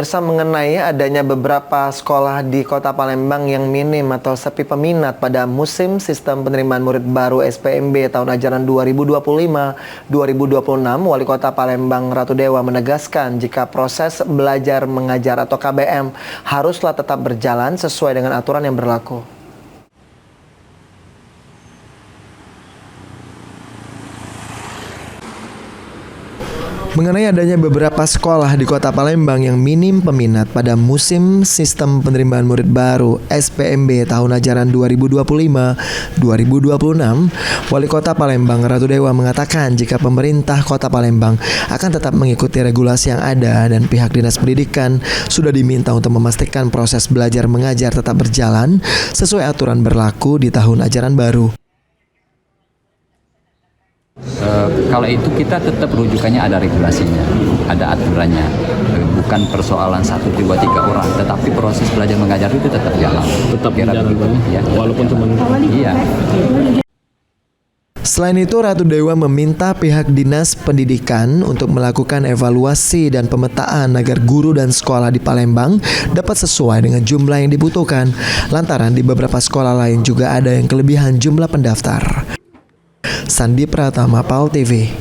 Pemirsa, mengenai adanya beberapa sekolah di Kota Palembang yang minim atau sepi peminat pada musim sistem penerimaan murid baru SPMB tahun ajaran 2025-2026, Wali Kota Palembang Ratu Dewa menegaskan jika proses belajar mengajar atau KBM haruslah tetap berjalan sesuai dengan aturan yang berlaku. Mengenai adanya beberapa sekolah di Kota Palembang yang minim peminat pada musim sistem penerimaan murid baru SPMB tahun ajaran 2025-2026, Wali Kota Palembang Ratu Dewa mengatakan jika pemerintah Kota Palembang akan tetap mengikuti regulasi yang ada dan pihak Dinas Pendidikan sudah diminta untuk memastikan proses belajar mengajar tetap berjalan sesuai aturan berlaku di tahun ajaran baru. Kalau itu kita tetap rujukannya ada regulasinya, ada aturannya, bukan persoalan 1, 2, 3 orang, tetapi proses belajar mengajar itu tetap jalan. Tetap jalan, ya, walaupun cuma iya. Selain itu, Ratu Dewa meminta pihak Dinas Pendidikan untuk melakukan evaluasi dan pemetaan agar guru dan sekolah di Palembang dapat sesuai dengan jumlah yang dibutuhkan, lantaran di beberapa sekolah lain juga ada yang kelebihan jumlah pendaftar. Sandi Pratama, PAL TV.